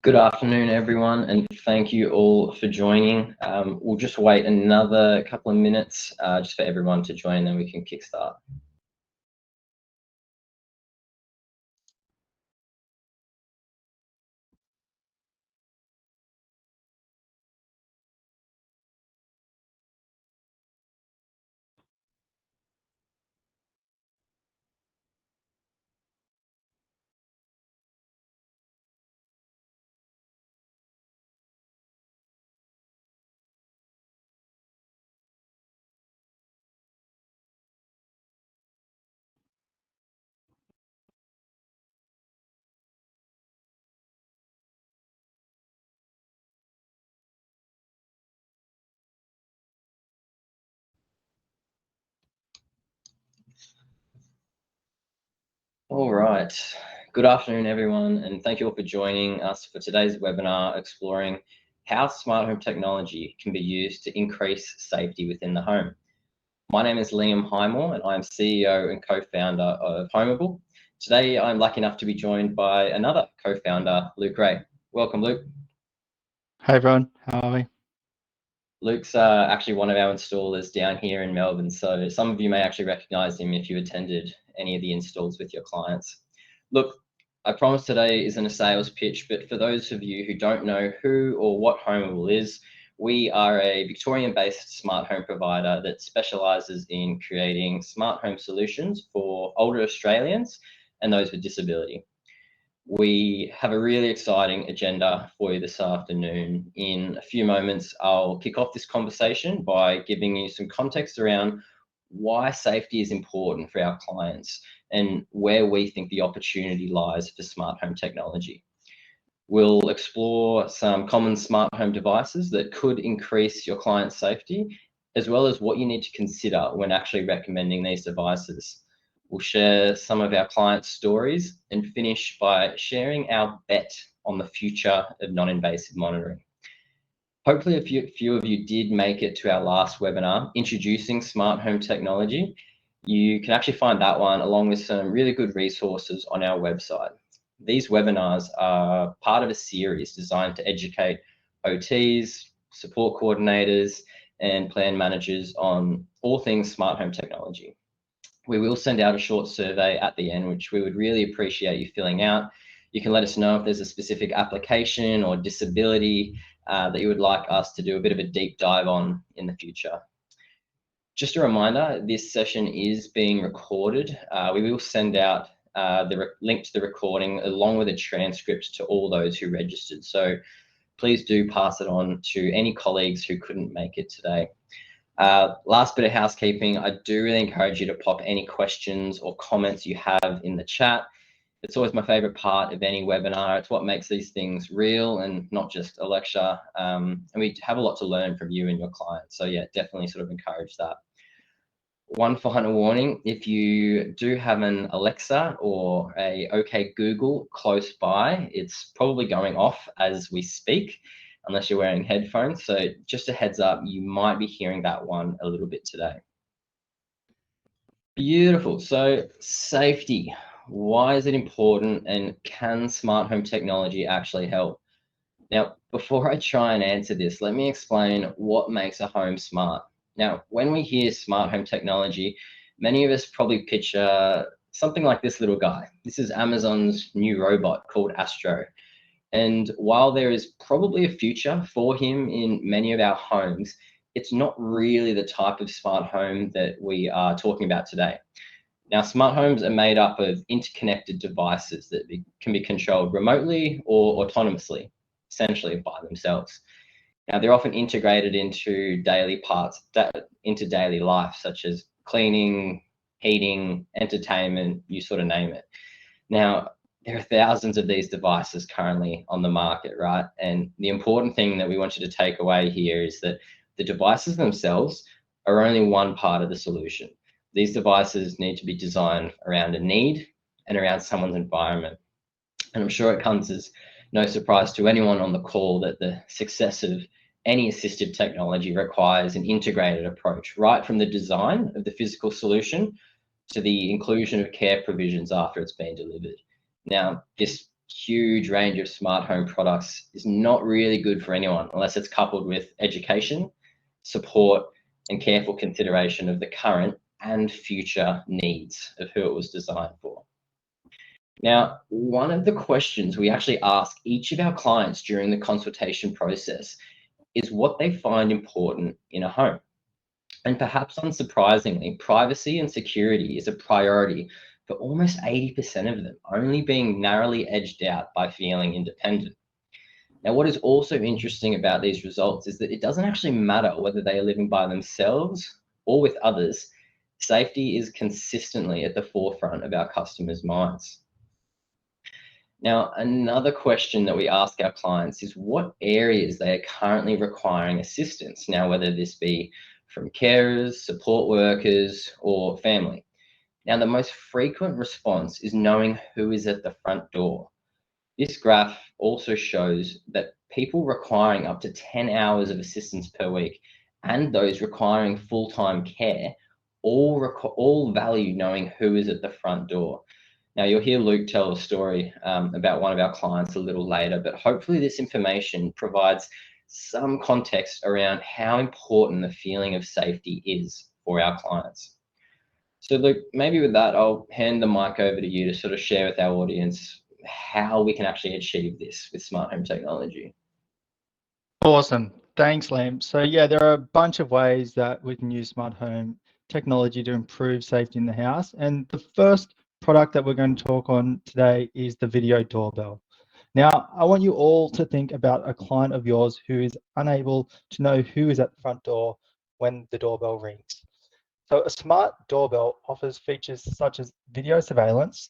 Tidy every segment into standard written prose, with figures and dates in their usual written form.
Good afternoon, everyone, and thank you all for joining. We'll just wait another couple of minutes just for everyone to join, and then we can kickstart. All right. Good afternoon, everyone, and thank you all for joining us for today's webinar exploring how smart home technology can be used to increase safety within the home. My name is Liam Highmore, and I'm CEO and co-founder of Homeable. Today, I'm lucky enough to be joined by another co-founder, Luke Ray. Welcome, Luke. Hi, everyone. How are we? Luke's actually one of our installers down here in Melbourne, so some of you may actually recognise him if you attended any of the installs with your clients. Look, I promise today isn't a sales pitch, but for those of you who don't know who or what Homeable is, we are a Victorian-based smart home provider that specialises in creating smart home solutions for older Australians and those with disability. We have a really exciting agenda for you this afternoon. In a few moments, I'll kick off this conversation by giving you some context around why safety is important for our clients and where we think the opportunity lies for smart home technology. We'll explore some common smart home devices that could increase your client's safety, as well as what you need to consider when actually recommending these devices. We'll share some of our clients' stories and finish by sharing our bet on the future of non-invasive monitoring. Hopefully, a few of you did make it to our last webinar, Introducing Smart Home Technology. You can actually find that one along with some really good resources on our website. These webinars are part of a series designed to educate OTs, support coordinators, and plan managers on all things smart home technology. We will send out a short survey at the end, which we would really appreciate you filling out. You can let us know if there's a specific application or disability that you would like us to do a bit of a deep dive on in the future. Just a reminder, this session is being recorded. We will send out the link to the recording along with a transcript to all those who registered. So please do pass it on to any colleagues who couldn't make it today. Last bit of housekeeping, I do really encourage you to pop any questions or comments you have in the chat. It's always my favorite part of any webinar. It's what makes these things real and not just a lecture. And we have a lot to learn from you and your clients. So yeah, definitely sort of encourage that. One final warning, if you do have an Alexa or a OK Google close by, it's probably going off as we speak, unless you're wearing headphones. So just a heads up, you might be hearing that one a little bit today. Beautiful. So safety, why is it important, and can smart home technology actually help? Now, before I try and answer this, let me explain what makes a home smart. Now, when we hear smart home technology, many of us probably picture something like this little guy. This is Amazon's new robot called Astro. And while there is probably a future for him in many of our homes, it's not really the type of smart home that we are talking about today. Now, smart homes are made up of interconnected devices that can be controlled remotely or autonomously, essentially by themselves. Now, they're often integrated into daily life, such as cleaning, heating, entertainment, you sort of name it. Now, there are thousands of these devices currently on the market, right? And the important thing that we want you to take away here is that the devices themselves are only one part of the solution. These devices need to be designed around a need and around someone's environment. And I'm sure it comes as no surprise to anyone on the call that the success of any assistive technology requires an integrated approach, right from the design of the physical solution to the inclusion of care provisions after it's been delivered. Now, this huge range of smart home products is not really good for anyone unless it's coupled with education, support, and careful consideration of the current and future needs of who it was designed for. Now, one of the questions we actually ask each of our clients during the consultation process is what they find important in a home. And perhaps unsurprisingly, privacy and security is a priority for almost 80% of them, only being narrowly edged out by feeling independent. Now, what is also interesting about these results is that it doesn't actually matter whether they are living by themselves or with others. Safety is consistently at the forefront of our customers' minds. Now, another question that we ask our clients is what areas they are currently requiring assistance. Now, whether this be from carers, support workers, or family. Now, the most frequent response is knowing who is at the front door. This graph also shows that people requiring up to 10 hours of assistance per week and those requiring full-time care all value knowing who is at the front door. Now, you'll hear Luke tell a story about one of our clients a little later, but hopefully this information provides some context around how important the feeling of safety is for our clients. So, Luke, maybe with that, I'll hand the mic over to you to sort of share with our audience how we can actually achieve this with smart home technology. Awesome. Thanks, Liam. So yeah, there are a bunch of ways that we can use smart home technology to improve safety in the house. And the first product that we're going to talk on today is the video doorbell. Now, I want you all to think about a client of yours who is unable to know who is at the front door when the doorbell rings. So a smart doorbell offers features such as video surveillance,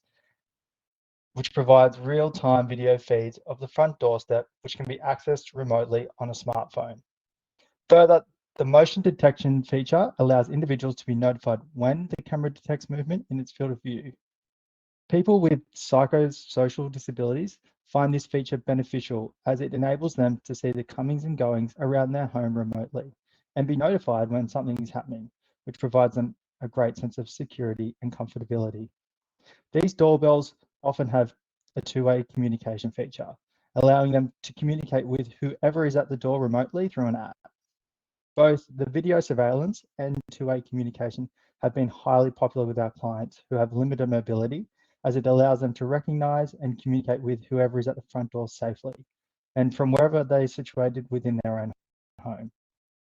which provides real-time video feeds of the front doorstep, which can be accessed remotely on a smartphone. Further, the motion detection feature allows individuals to be notified when the camera detects movement in its field of view. People with psychosocial disabilities find this feature beneficial as it enables them to see the comings and goings around their home remotely and be notified when something is happening, which provides them a great sense of security and comfortability. These doorbells often have a two-way communication feature, allowing them to communicate with whoever is at the door remotely through an app. Both the video surveillance and two-way communication have been highly popular with our clients who have limited mobility, as it allows them to recognize and communicate with whoever is at the front door safely and from wherever they're situated within their own home.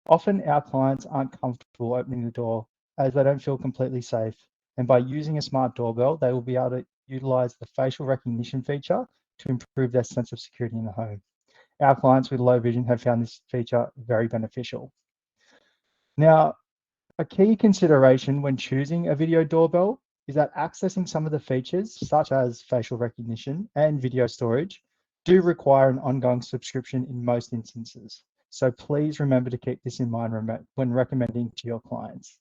Often our clients aren't comfortable opening the door as they don't feel completely safe. And by using a smart doorbell, they will be able to utilize the facial recognition feature to improve their sense of security in the home. Our clients with low vision have found this feature very beneficial. Now, a key consideration when choosing a video doorbell is that accessing some of the features, such as facial recognition and video storage, do require an ongoing subscription in most instances. So please remember to keep this in mind when recommending to your clients.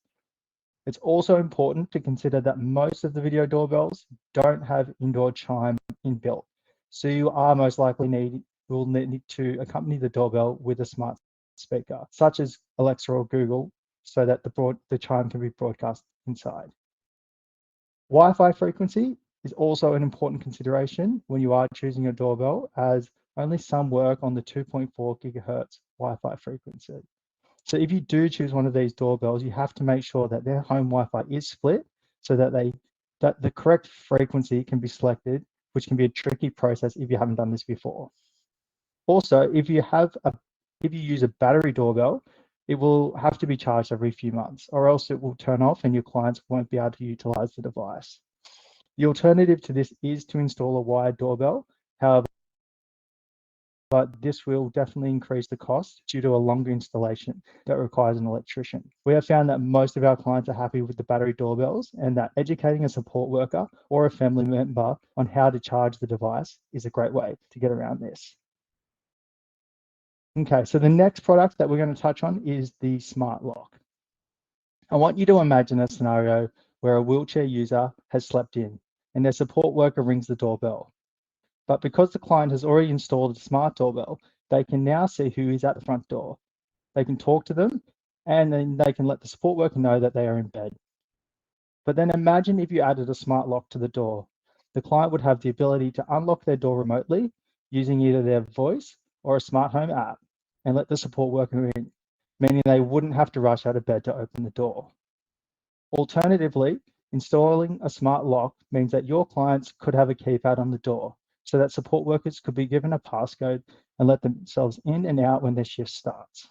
It's also important to consider that most of the video doorbells don't have indoor chime inbuilt. So you are most likely will need to accompany the doorbell with a smart speaker, such as Alexa or Google, so that the chime can be broadcast inside. Wi-Fi frequency is also an important consideration when you are choosing a doorbell, as only some work on the 2.4 gigahertz Wi-Fi frequency. So if you do choose one of these doorbells, you have to make sure that their home Wi-Fi is split so that the correct frequency can be selected, which can be a tricky process if you haven't done this before. Also, if you use a battery doorbell, it will have to be charged every few months, or else it will turn off and your clients won't be able to utilize the device. The alternative to this is to install a wired doorbell. However, but this will definitely increase the cost due to a longer installation that requires an electrician. We have found that most of our clients are happy with the battery doorbells, and that educating a support worker or a family member on how to charge the device is a great way to get around this. Okay, so the next product that we're going to touch on is the smart lock. I want you to imagine a scenario where a wheelchair user has slept in and their support worker rings the doorbell. But because the client has already installed a smart doorbell, they can now see who is at the front door. They can talk to them, and then they can let the support worker know that they are in bed. But then imagine if you added a smart lock to the door. The client would have the ability to unlock their door remotely using either their voice or a smart home app and let the support worker in, meaning they wouldn't have to rush out of bed to open the door. Alternatively, installing a smart lock means that your clients could have a keypad on the door so that support workers could be given a passcode and let themselves in and out when their shift starts.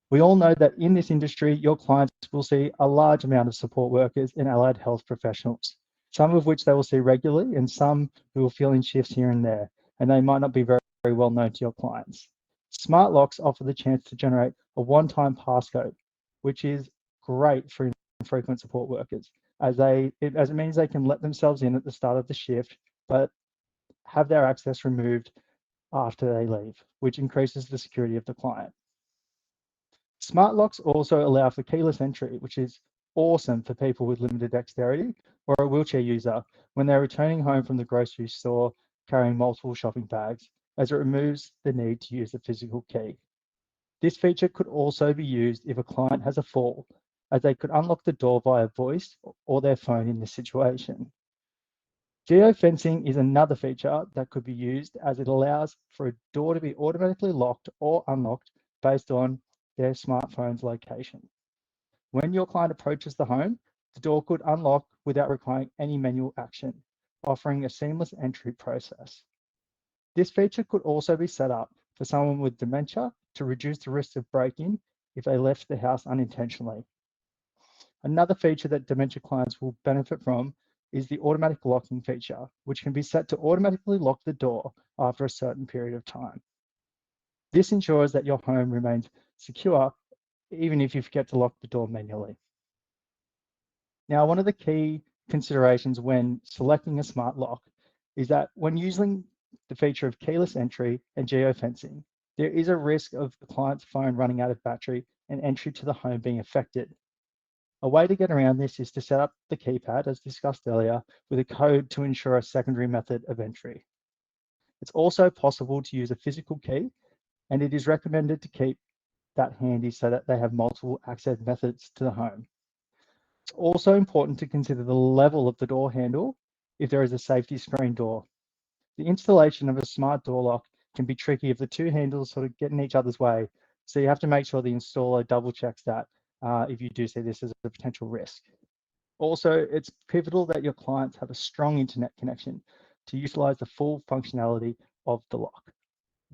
We all know that in this industry, your clients will see a large amount of support workers and allied health professionals, some of which they will see regularly and some who will fill in shifts here and there, and they might not be very well known to your clients. Smart locks offer the chance to generate a one-time passcode, which is great for infrequent support workers, as it means they can let themselves in at the start of the shift, but have their access removed after they leave, which increases the security of the client. Smart locks also allow for keyless entry, which is awesome for people with limited dexterity or a wheelchair user when they're returning home from the grocery store carrying multiple shopping bags, as it removes the need to use a physical key. This feature could also be used if a client has a fall, as they could unlock the door via voice or their phone in this situation. Geofencing is another feature that could be used, as it allows for a door to be automatically locked or unlocked based on their smartphone's location. When your client approaches the home, the door could unlock without requiring any manual action, offering a seamless entry process. This feature could also be set up for someone with dementia to reduce the risk of break-in if they left the house unintentionally. Another feature that dementia clients will benefit from is the automatic locking feature, which can be set to automatically lock the door after a certain period of time. This ensures that your home remains secure even if you forget to lock the door manually. Now, one of the key considerations when selecting a smart lock is that when using the feature of keyless entry and geofencing, there is a risk of the client's phone running out of battery and entry to the home being affected. A way to get around this is to set up the keypad, as discussed earlier, with a code to ensure a secondary method of entry. It's also possible to use a physical key, and it is recommended to keep that handy so that they have multiple access methods to the home. It's also important to consider the level of the door handle if there is a safety screen door. The installation of a smart door lock can be tricky if the two handles sort of get in each other's way, so you have to make sure the installer double checks that if you do see this as a potential risk. Also, it's pivotal that your clients have a strong internet connection to utilize the full functionality of the lock.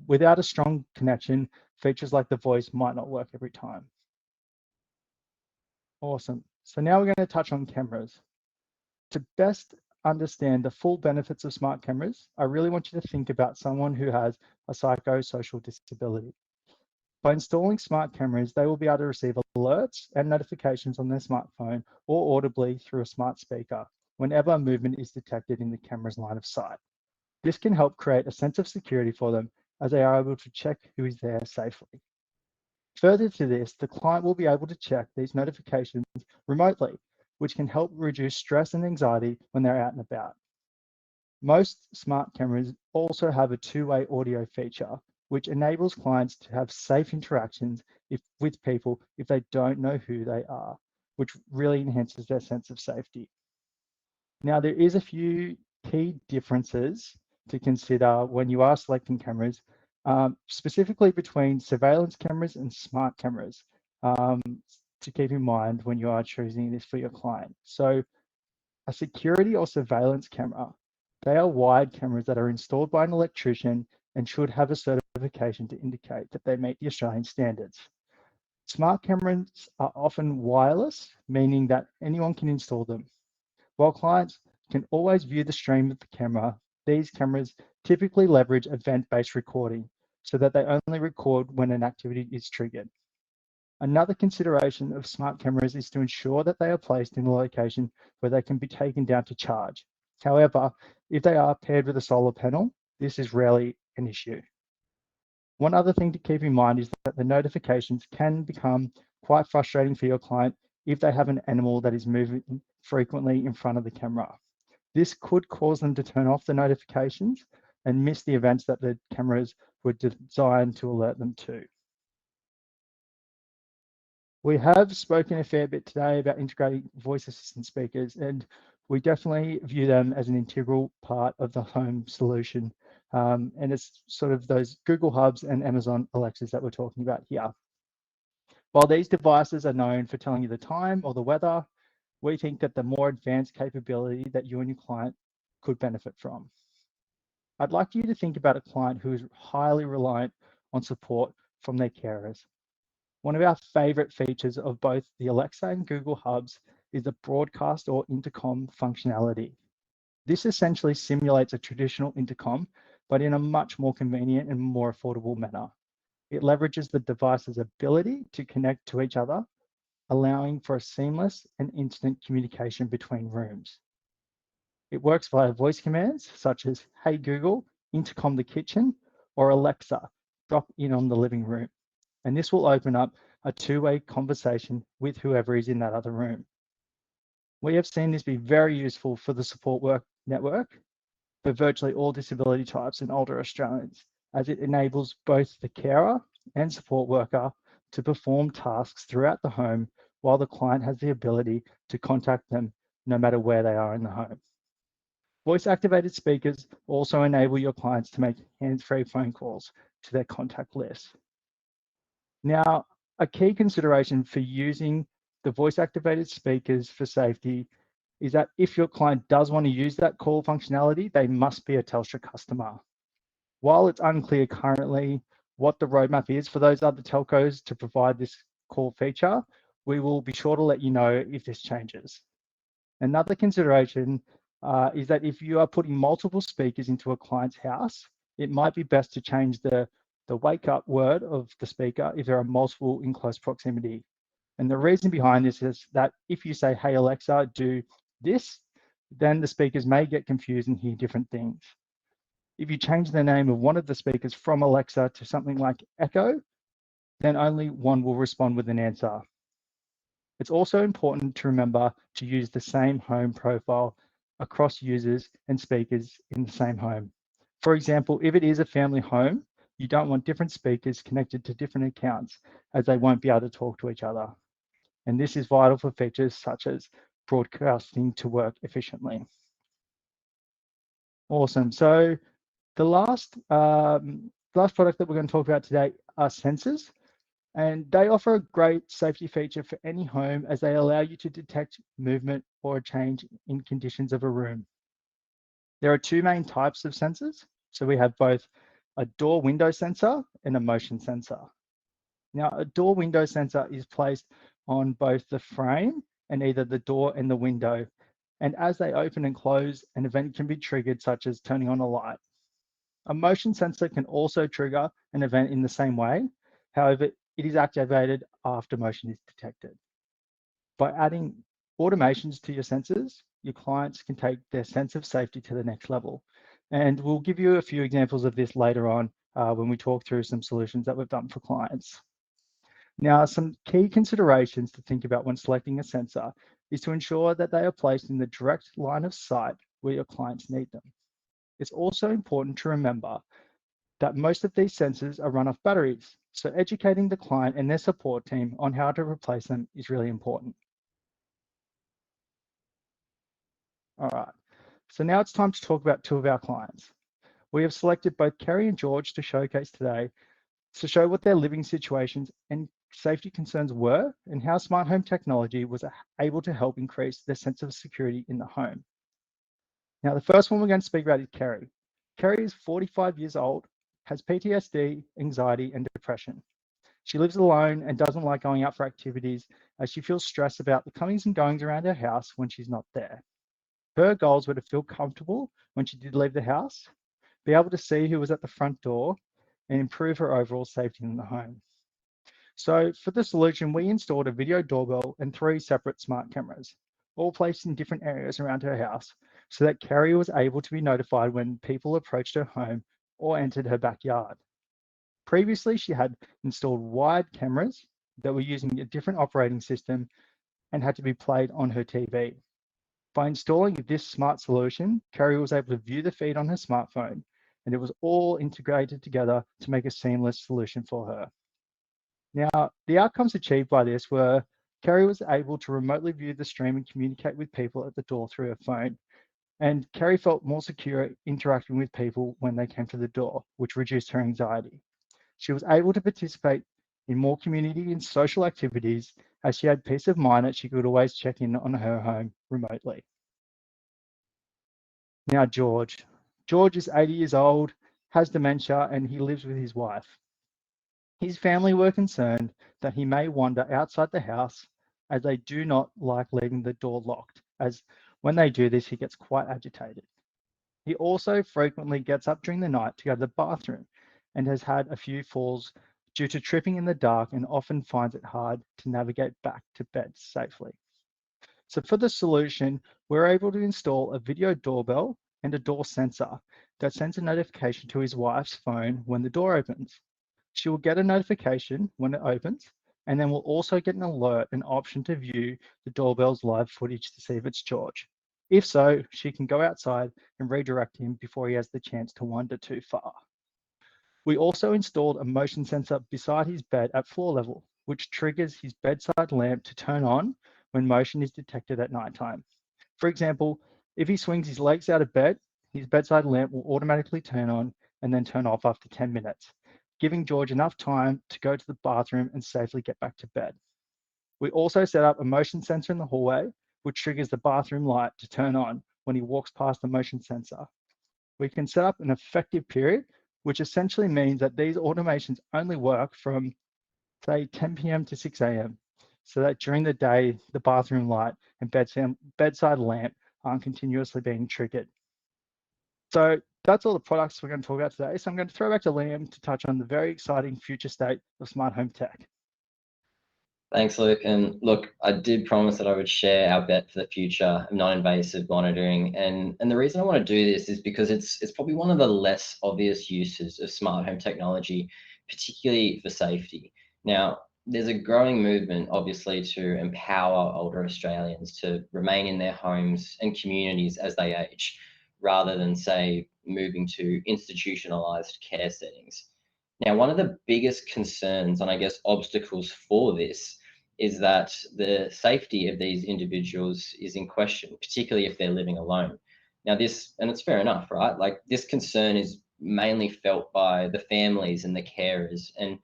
Without a strong connection, features like the voice might not work every time. Awesome. So now we're going to touch on cameras. To best understand the full benefits of smart cameras, I really want you to think about someone who has a psychosocial disability. By installing smart cameras, they will be able to receive alerts and notifications on their smartphone or audibly through a smart speaker whenever movement is detected in the camera's line of sight. This can help create a sense of security for them, as they are able to check who is there safely. Further to this, the client will be able to check these notifications remotely, which can help reduce stress and anxiety when they're out and about. Most smart cameras also have a two-way audio feature, which enables clients to have safe interactions with people if they don't know who they are, which really enhances their sense of safety. Now, there is a few key differences to consider when you are selecting cameras, specifically between surveillance cameras and smart cameras, to keep in mind when you are choosing this for your client. So a security or surveillance camera, they are wired cameras that are installed by an electrician and should have a certification to indicate that they meet the Australian standards. Smart cameras are often wireless, meaning that anyone can install them. While clients can always view the stream of the camera, these cameras typically leverage event-based recording so that they only record when an activity is triggered. Another consideration of smart cameras is to ensure that they are placed in a location where they can be taken down to charge. However, if they are paired with a solar panel, this is rarely an issue. One other thing to keep in mind is that the notifications can become quite frustrating for your client if they have an animal that is moving frequently in front of the camera. This could cause them to turn off the notifications and miss the events that the cameras were designed to alert them to. We have spoken a fair bit today about integrating voice assistant speakers, and we definitely view them as an integral part of the home solution. And it's sort of those Google Hubs and Amazon Alexas that we're talking about here. While these devices are known for telling you the time or the weather, we think that the more advanced capability that you and your client could benefit from. I'd like you to think about a client who is highly reliant on support from their carers. One of our favorite features of both the Alexa and Google Hubs is the broadcast or intercom functionality. This essentially simulates a traditional intercom, but in a much more convenient and more affordable manner. It leverages the device's ability to connect to each other, allowing for a seamless and instant communication between rooms. It works via voice commands such as, "Hey Google, intercom the kitchen," or "Alexa, drop in on the living room." And this will open up a two-way conversation with whoever is in that other room. We have seen this be very useful for the support work network for virtually all disability types and older Australians, as it enables both the carer and support worker to perform tasks throughout the home while the client has the ability to contact them no matter where they are in the home. Voice-activated speakers also enable your clients to make hands-free phone calls to their contact list. Now, a key consideration for using the voice-activated speakers for safety is that if your client does want to use that call functionality, they must be a Telstra customer. While it's unclear currently what the roadmap is for those other telcos to provide this call feature, we will be sure to let you know if this changes. Another consideration is that if you are putting multiple speakers into a client's house, it might be best to change the wake up word of the speaker if there are multiple in close proximity. And the reason behind this is that if you say, "Hey Alexa, do this," then the speakers may get confused and hear different things. If you change the name of one of the speakers from Alexa to something like Echo, then only one will respond with an answer. It's also important to remember to use the same home profile across users and speakers in the same home. For example, if it is a family home, you don't want different speakers connected to different accounts, as they won't be able to talk to each other. And this is vital for features such as broadcasting to work efficiently. Awesome. So the last product that we're going to talk about today are sensors. And they offer a great safety feature for any home, as they allow you to detect movement or a change in conditions of a room. There are two main types of sensors. So we have both a door window sensor and a motion sensor. Now, a door window sensor is placed on both the frame and either the door and the window. And as they open and close, an event can be triggered, such as turning on a light. A motion sensor can also trigger an event in the same way. However, it is activated after motion is detected. By adding automations to your sensors, your clients can take their sense of safety to the next level. And we'll give you a few examples of this later on when we talk through some solutions that we've done for clients. Now, some key considerations to think about when selecting a sensor is to ensure that they are placed in the direct line of sight where your clients need them. It's also important to remember that most of these sensors are run off batteries. So educating the client and their support team on how to replace them is really important. All right, so now it's time to talk about two of our clients. We have selected both Kerry and George to showcase today to show what their living situations and safety concerns were and how smart home technology was able to help increase their sense of security in the home. Now, the first one we're going to speak about is Kerry. Kerry is 45 years old, has PTSD, anxiety, and depression. She lives alone and doesn't like going out for activities, as she feels stressed about the comings and goings around her house when she's not there. Her goals were to feel comfortable when she did leave the house, be able to see who was at the front door, and improve her overall safety in the home. So for the solution, we installed a video doorbell and 3 separate smart cameras, all placed in different areas around her house, so that Carrie was able to be notified when people approached her home or entered her backyard. Previously, she had installed wired cameras that were using a different operating system and had to be played on her TV. By installing this smart solution, Carrie was able to view the feed on her smartphone, and it was all integrated together to make a seamless solution for her. Now, the outcomes achieved by this were Kerry was able to remotely view the stream and communicate with people at the door through her phone. And Kerry felt more secure interacting with people when they came to the door, which reduced her anxiety. She was able to participate in more community and social activities as she had peace of mind that she could always check in on her home remotely. Now, George. George is 80 years old, has dementia, and he lives with his wife. His family were concerned that he may wander outside the house as they do not like leaving the door locked, as when they do this, he gets quite agitated. He also frequently gets up during the night to go to the bathroom and has had a few falls due to tripping in the dark and often finds it hard to navigate back to bed safely. So for the solution, we're able to install a video doorbell and a door sensor that sends a notification to his wife's phone when the door opens. She will get a notification when it opens, and then we'll also get an alert and option to view the doorbell's live footage to see if it's George. If so, she can go outside and redirect him before he has the chance to wander too far. We also installed a motion sensor beside his bed at floor level, which triggers his bedside lamp to turn on when motion is detected at nighttime. For example, if he swings his legs out of bed, his bedside lamp will automatically turn on and then turn off after 10 minutes, giving George enough time to go to the bathroom and safely get back to bed. We also set up a motion sensor in the hallway, which triggers the bathroom light to turn on when he walks past the motion sensor. We can set up an effective period, which essentially means that these automations only work from, say, 10 p.m. to 6 a.m., so that during the day, the bathroom light and bedside lamp aren't continuously being triggered. So that's all the products we're going to talk about today. So I'm going to throw back to Liam to touch on the very exciting future state of smart home tech. Thanks, Luke. And look, I did promise that I would share our bet for the future of non-invasive monitoring. And the reason I want to do this is because it's probably one of the less obvious uses of smart home technology, particularly for safety. Now, there's a growing movement, obviously, to empower older Australians to remain in their homes and communities as they age, rather than, say, moving to institutionalized care settings. Now, one of the biggest concerns and I guess obstacles for this is that the safety of these individuals is in question, particularly if they're living alone. Now, this, and it's fair enough, right? Like, this concern is mainly felt by the families and the carers. And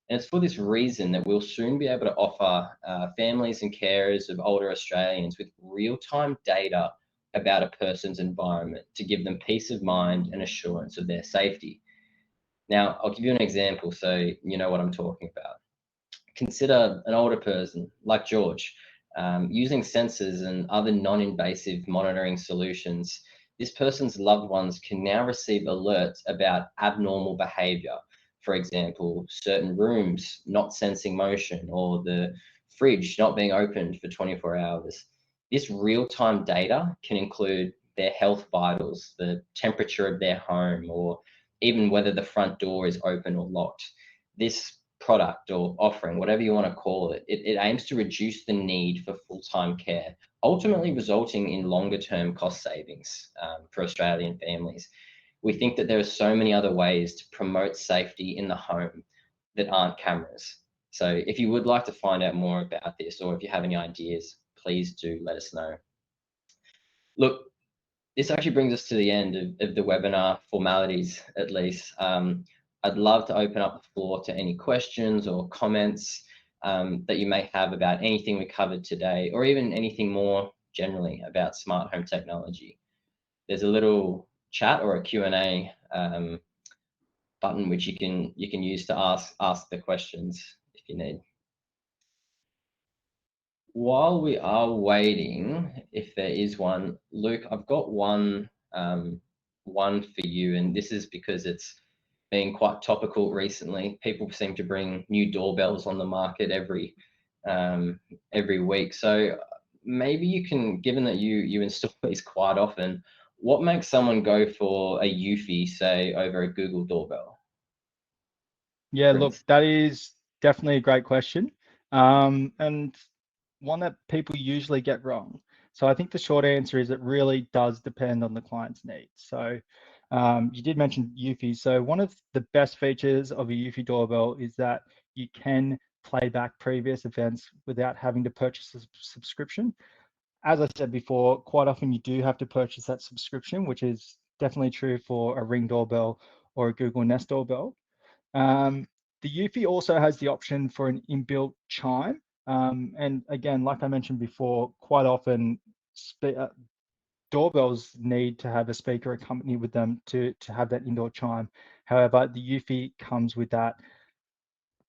it's for this reason that we'll soon be able to offer families and carers of older Australians with real-time data about a person's environment to give them peace of mind and assurance of their safety. Now, I'll give you an example so you know what I'm talking about. Consider an older person like George using sensors and other non-invasive monitoring solutions. This person's loved ones can now receive alerts about abnormal behavior. For example, certain rooms not sensing motion or the fridge not being opened for 24 hours. This real-time data can include their health vitals, the temperature of their home, or even whether the front door is open or locked. This product or offering, whatever you want to call it, it aims to reduce the need for full-time care, ultimately resulting in longer-term cost savings for Australian families. We think that there are so many other ways to promote safety in the home that aren't cameras. So if you would like to find out more about this, or if you have any ideas, please do let us know. Look, this actually brings us to the end of the webinar formalities, at least. I'd love to open up the floor to any questions or comments that you may have about anything we covered today, or even anything more generally about smart home technology. There's a little chat or a Q&A button which you can use to ask the questions if you need. While we are waiting, if there is one, Luke, I've got one for you, and this is because it's been quite topical recently. People seem to bring new doorbells on the market every week. So maybe you can, given that you install these quite often, what makes someone go for a Eufy, say, over a Google doorbell? Yeah, look, that is definitely a great question, and one that people usually get wrong. So I think the short answer is it really does depend on the client's needs. So you did mention Eufy. So one of the best features of a Eufy doorbell is that you can play back previous events without having to purchase a subscription. As I said before, quite often you do have to purchase that subscription, which is definitely true for a Ring doorbell or a Google Nest doorbell. The Eufy also has the option for an inbuilt chime. And again, like I mentioned before, quite often doorbells need to have a speaker accompanied with them to have that indoor chime. However, the Eufy comes with that.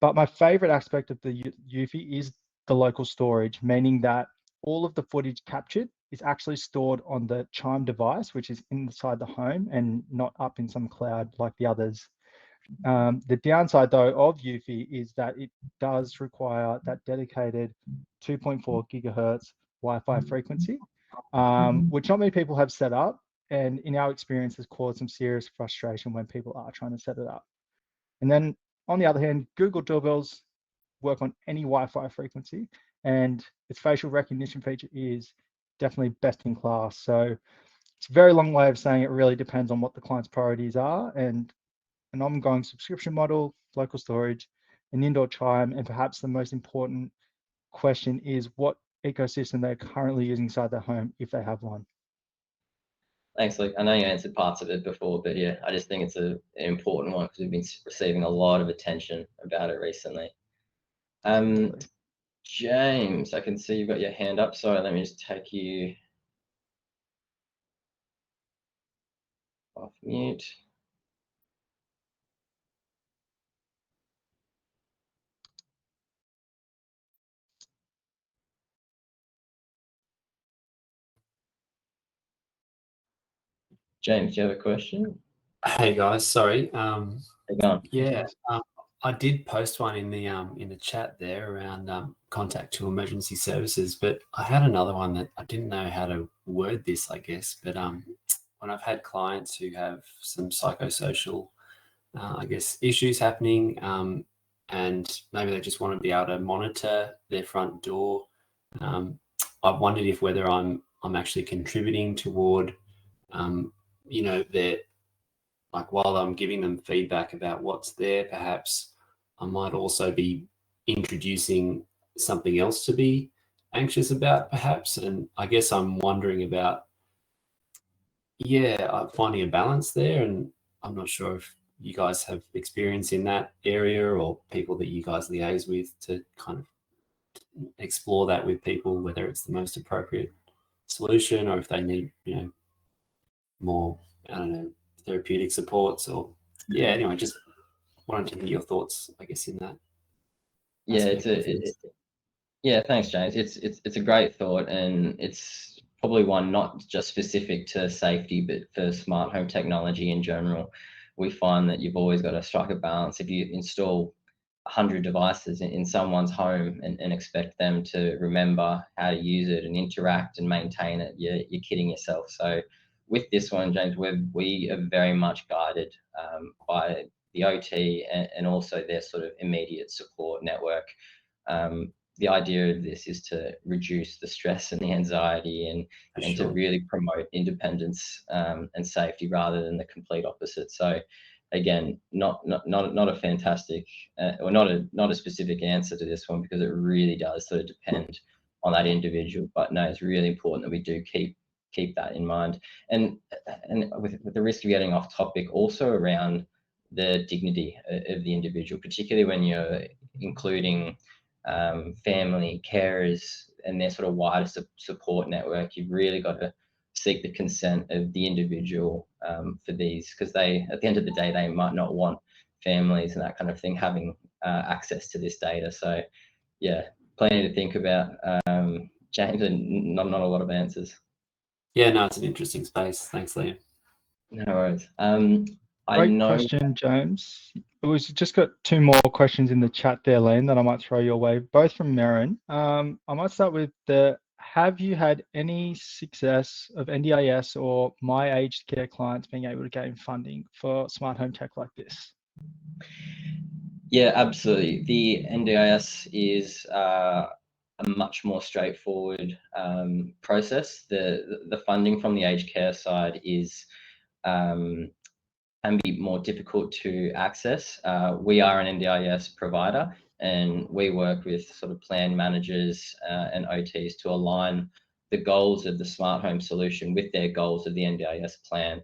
But my favorite aspect of the Eufy is the local storage, meaning that all of the footage captured is actually stored on the chime device, which is inside the home and not up in some cloud like the others. The downside, though, of Eufy is that it does require that dedicated 2.4 gigahertz Wi-Fi frequency, which not many people have set up, and in our experience has caused some serious frustration when people are trying to set it up. And then on the other hand, Google doorbells work on any Wi-Fi frequency, and its facial recognition feature is definitely best in class. So it's a very long way of saying it really depends on what the client's priorities are, and an ongoing subscription model, local storage, an indoor chime, and perhaps the most important question is what ecosystem they're currently using inside their home, if they have one. Thanks, Luke. I know you answered parts of it before, but yeah, I just think it's an important one because we've been receiving a lot of attention about it recently. James, I can see you've got your hand up. Sorry, let me just take you off mute. James, do you have a question? Hey guys, sorry. Yeah, I did post one in the chat there around contact to emergency services, but I had another one that I didn't know how to word this, I guess. But when I've had clients who have some psychosocial, I guess, issues happening, and maybe they just want to be able to monitor their front door, I've wondered if whether I'm actually contributing toward, their, like, while I'm giving them feedback about what's there, perhaps I might also be introducing something else to be anxious about, perhaps. And I guess I'm wondering about, finding a balance there. And I'm not sure if you guys have experience in that area or people that you guys liaise with to kind of explore that with people, whether it's the most appropriate solution or if they need, more, I don't know, therapeutic supports or, anyway, just wanted to hear your thoughts, I guess, in that. Yeah, thanks, James. It's a great thought, and it's probably one not just specific to safety, but for smart home technology in general. We find that you've always got to strike a balance. If you install 100 devices in someone's home and expect them to remember how to use it and interact and maintain it, you're kidding yourself. So with this one, James, we are very much guided by the OT and also their sort of immediate support network. The idea of this is to reduce the stress and the anxiety and to really promote independence and safety rather than the complete opposite. So again, not a fantastic or not a specific answer to this one because it really does sort of depend on that individual. But no, it's really important that we do keep that in mind. And with the risk of getting off topic, also around the dignity of the individual, particularly when you're including family, carers, and their sort of wider support network. You've really got to seek the consent of the individual for these, because they, at the end of the day, they might not want families and that kind of thing having access to this data. So yeah, plenty to think about, James, and not a lot of answers. Yeah, no, it's an interesting space. Thanks, Liam. No worries. Great question, James. We've just got two more questions in the chat there, Liam, that I might throw your way, both from Marin. I might start with have you had any success of NDIS or my aged care clients being able to gain funding for smart home tech like this? Yeah, absolutely. The NDIS is a much more straightforward process. The funding from the aged care side is can be more difficult to access. We are an NDIS provider, and we work with sort of plan managers and OTs to align the goals of the smart home solution with their goals of the NDIS plan.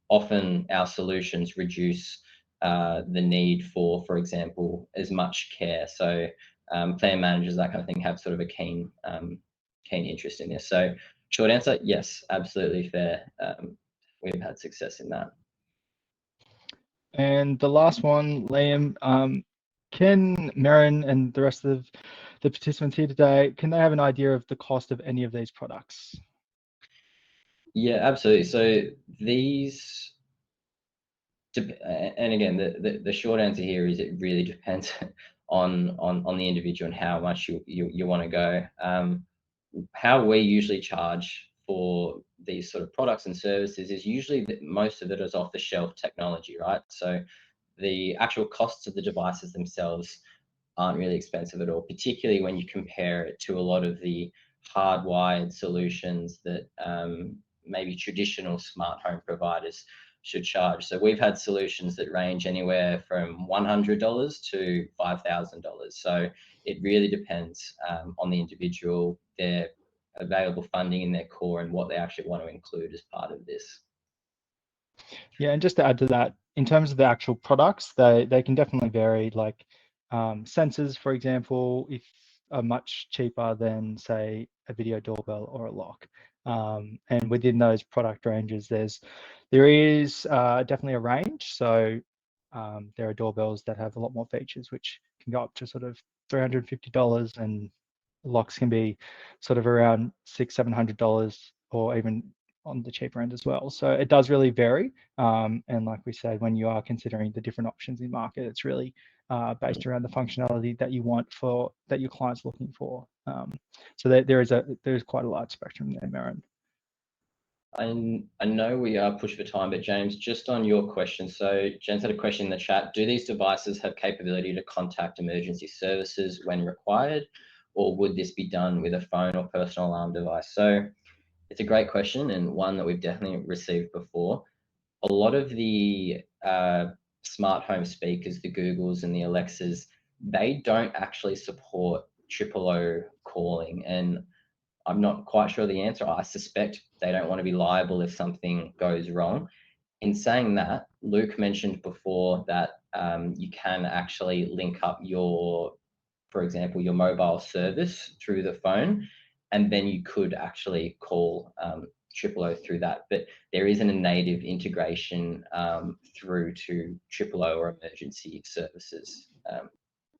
Often our solutions reduce the need for example, as much care. So plan managers, that kind of thing, have sort of a keen interest in this. So short answer, yes, absolutely fair. We've had success in that. And the last one, Liam, can Marin and the rest of the participants here today, can they have an idea of the cost of any of these products? Yeah, absolutely. So these, and again, the short answer here is it really depends on the individual and how much you want to go. How we usually charge for these sort of products and services is usually that most of it is off the shelf technology, right? So the actual costs of the devices themselves aren't really expensive at all, particularly when you compare it to a lot of the hardwired solutions that maybe traditional smart home providers should charge. So we've had solutions that range anywhere from $100 to $5,000. So it really depends on the individual, their available funding in their core, and what they actually want to include as part of this. Yeah, and just to add to that, in terms of the actual products, they can definitely vary. Like sensors, for example, if are much cheaper than say a video doorbell or a lock. And within those product ranges, there is definitely a range. So there are doorbells that have a lot more features, which can go up to sort of $350, and locks can be sort of around $600-700, or even on the cheaper end as well. So it does really vary. And like we said, when you are considering the different options in market, it's really based around the functionality that you want for that your client's looking for. So there is quite a large spectrum there, Marin. I know we are pushed for time, but James, just on your question. So James had a question in the chat. Do these devices have capability to contact emergency services when required, or would this be done with a phone or personal alarm device? So it's a great question, and one that we've definitely received before. A lot of the smart home speakers, the Googles and the Alexas, they don't actually support 000 calling, and I'm not quite sure the answer. I suspect they don't want to be liable if something goes wrong. In saying that, Luke mentioned before that you can actually link up your, for example, your mobile service through the phone, and then you could actually call 000 through that. But there isn't a native integration through to 000 or emergency services,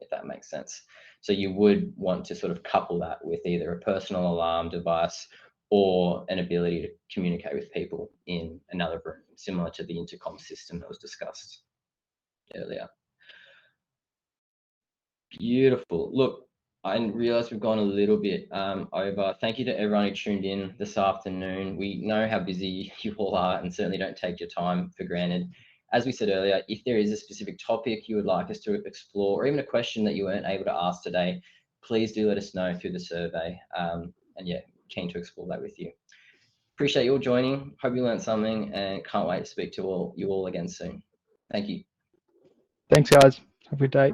if that makes sense. So you would want to sort of couple that with either a personal alarm device or an ability to communicate with people in another room, similar to the intercom system that was discussed earlier. Beautiful. Look, I realize we've gone a little bit over. Thank you to everyone who tuned in this afternoon. We know how busy you all are and certainly don't take your time for granted. As we said earlier, if there is a specific topic you would like us to explore, or even a question that you weren't able to ask today, please do let us know through the survey. And yeah, keen to explore that with you. Appreciate you all joining. Hope you learned something, and can't wait to speak to you all again soon. Thank you. Thanks, guys. Have a good day.